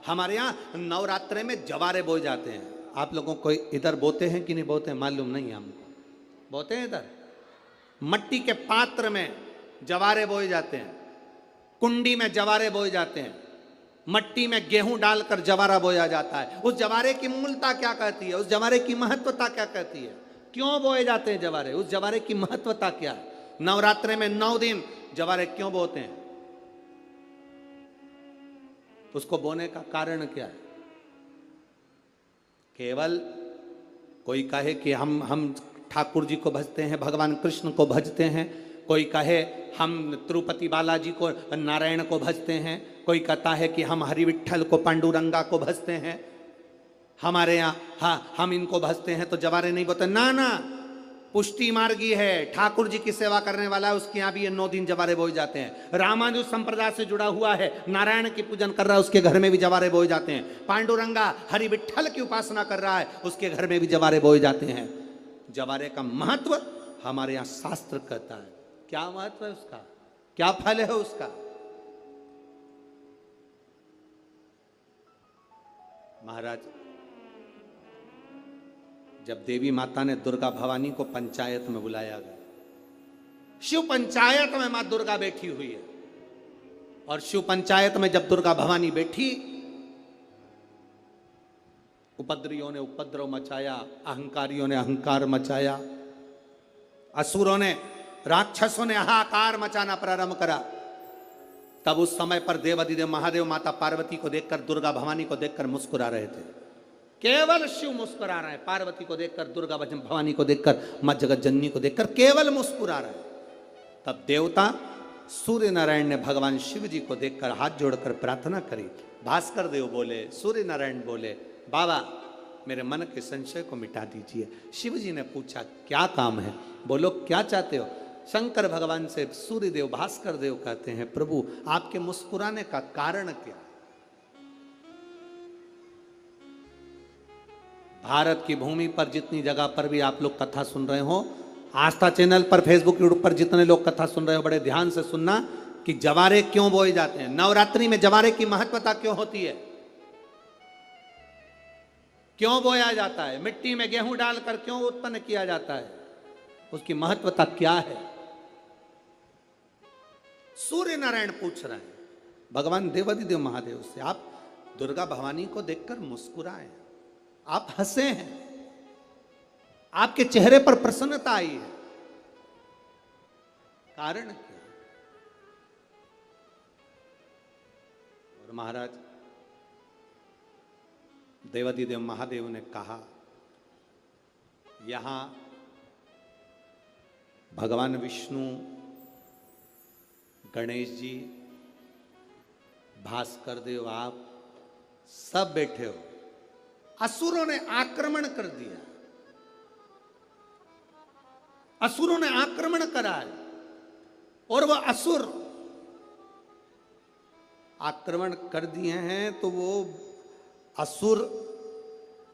हमारे यहाँ नवरात्रे में जवारे बोए जाते हैं। आप लोगों को इधर बोते हैं कि नहीं बोते हैं मालूम नहीं हमको। बोते हैं इधर मट्टी के पात्र में जवारे बोए जाते हैं, कुंडी में जवारे बोए जाते हैं, मट्टी में गेहूं डालकर जवारा बोया जाता है। उस जवारे की मूलता क्या कहती है, उस जवारे की महत्वता क्या कहती है, क्यों बोए जाते हैं जवारे, उस जवारे की महत्वता क्या है? नवरात्रे में 9 दिन जवारे क्यों बोते हैं, उसको बोने का कारण क्या है? केवल कोई कहे कि हम ठाकुर जी को भजते हैं, भगवान कृष्ण को भजते हैं, कोई कहे हम तिरुपति बालाजी को नारायण को भजते हैं, कोई कहता है कि हम हरि विट्ठल को पांडुरंगा को भजते हैं, हमारे यहाँ हाँ हम इनको भजते हैं तो जवारे नहीं बोते। ना ना, पुष्टि मार्गी है, ठाकुर जी की सेवा करने वाला है, उसके यहाँ भी ये 9 दिन जवारे बोए जाते हैं। रामानुज संप्रदाय से जुड़ा हुआ है, नारायण की पूजन कर रहा है, उसके घर में भी जवारे बोए जाते हैं। पांडुरंगा हरि विट्ठल की उपासना कर रहा है, उसके घर में भी जवारे बोए जाते हैं। जवारे का महत्व हमारे यहाँ शास्त्र कहता है। क्या महत्व है उसका, क्या फल है उसका? महाराज, जब देवी माता ने दुर्गा भवानी को पंचायत में बुलाया गया, शिव पंचायत में मां दुर्गा बैठी हुई है, और शिव पंचायत में जब दुर्गा भवानी बैठी, उपद्रवियों ने उपद्रव मचाया, अहंकारियों ने अहंकार मचाया, असुरों ने राक्षसों ने हाहाकार मचाना प्रारंभ करा। तब उस समय पर देवाधिदेव महादेव माता पार्वती को देखकर, दुर्गा भवानी को देखकर मुस्कुरा रहे थे। केवल शिव मुस्कुरा रहे हैं, पार्वती को देखकर, दुर्गा भवानी को देखकर, मां जगत जननी को देखकर केवल मुस्कुरा रहे हैं। तब देवता सूर्य नारायण ने भगवान शिव जी को देखकर हाथ जोड़कर प्रार्थना करी। भास्कर देव बोले, सूर्य नारायण बोले, बाबा मेरे मन के संशय को मिटा दीजिए। शिव जी ने पूछा क्या काम है, बोलो क्या चाहते हो? शंकर भगवान से सूर्य देव भास्कर देव कहते हैं, प्रभु आपके मुस्कुराने का कारण क्या? भारत की भूमि पर जितनी जगह पर भी आप लोग कथा सुन रहे हो, आस्था चैनल पर, फेसबुक यूट्यूब पर जितने लोग कथा सुन रहे हो, बड़े ध्यान से सुनना कि जवारे क्यों बोए जाते हैं, नवरात्रि में जवारे की महत्वता क्यों होती है, क्यों बोया जाता है, मिट्टी में गेहूं डालकर क्यों उत्पन्न किया जाता है, उसकी महत्वता क्या है? सूर्य नारायण पूछ रहे हैं भगवान देवाधिदेव महादेव से, आप दुर्गा भवानी को देखकर मुस्कुराए, आप हंसे हैं, आपके चेहरे पर प्रसन्नता आई है, कारण क्या? और महाराज देवाधिदेव महादेव ने कहा, यहां भगवान विष्णु, गणेश जी, भास्कर देव, आप सब बैठे हो। असुरों ने आक्रमण कर दिया, असुरों ने आक्रमण करा है, और वह असुर आक्रमण कर दिए हैं तो वो असुर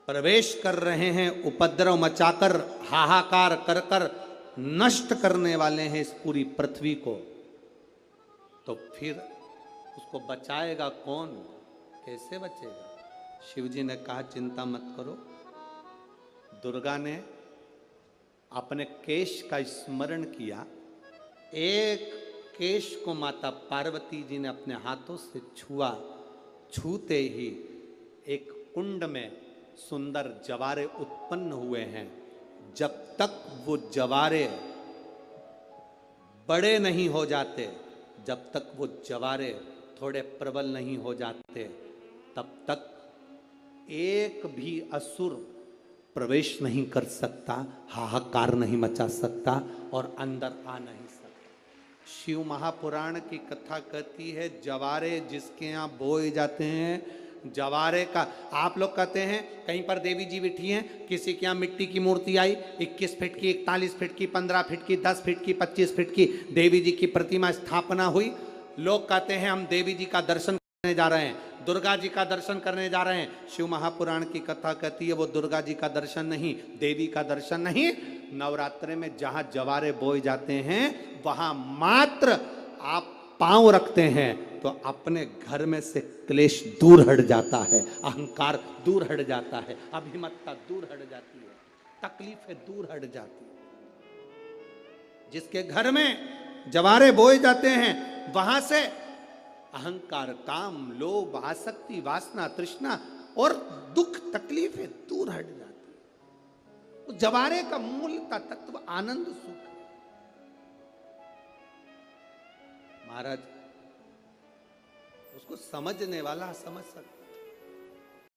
प्रवेश कर रहे हैं, उपद्रव मचाकर, हाहाकार कर कर नष्ट करने वाले हैं इस पूरी पृथ्वी को। तो फिर उसको बचाएगा कौन, कैसे बचेगा? शिवजी ने कहा चिंता मत करो। दुर्गा ने अपने केश का स्मरण किया, एक केश को माता पार्वती जी ने अपने हाथों से छुआ, छूते ही एक कुंड में सुंदर जवारे उत्पन्न हुए हैं। जब तक वो जवारे बड़े नहीं हो जाते, जब तक वो जवारे थोड़े प्रबल नहीं हो जाते, तब तक एक भी असुर प्रवेश नहीं कर सकता, हाहाकार नहीं मचा सकता और अंदर आ नहीं सकता। शिव महापुराण की कथा कहती है, जवारे जिसके यहाँ बोए जाते हैं, जवारे का, आप लोग कहते हैं कहीं पर देवी जी बैठी हैं, किसी के यहाँ मिट्टी की मूर्ति आई, 21 फीट की, 41 फीट की, 15 फीट की, 10 फीट की, 25 फीट की देवी जी की प्रतिमा स्थापना हुई। लोग कहते हैं हम देवी जी का दर्शन करने जा रहे हैं, दुर्गा जी का दर्शन करने जा रहे हैं। शिव महापुराण की कथा कहती है वो दुर्गा जी का दर्शन नहीं, देवी का दर्शन नहीं, नवरात्रे में जहां जवारे बोए जाते हैं वहां मात्र आप पांव रखते हैं तो अपने घर में से क्लेश दूर हट जाता है, अहंकार दूर हट जाता है, अभिमतता दूर हट जाती है, तकलीफें दूर हट जाती है। जिसके घर में जवारे बोए जाते हैं वहां से अहंकार, काम, लोभ, आसक्ति, वासना, तृष्णा और दुख, तकलीफें दूर हट जाती है। तो जवारे का मूल का तत्व आनंद, सुख। महाराज उसको समझने वाला समझ सकता।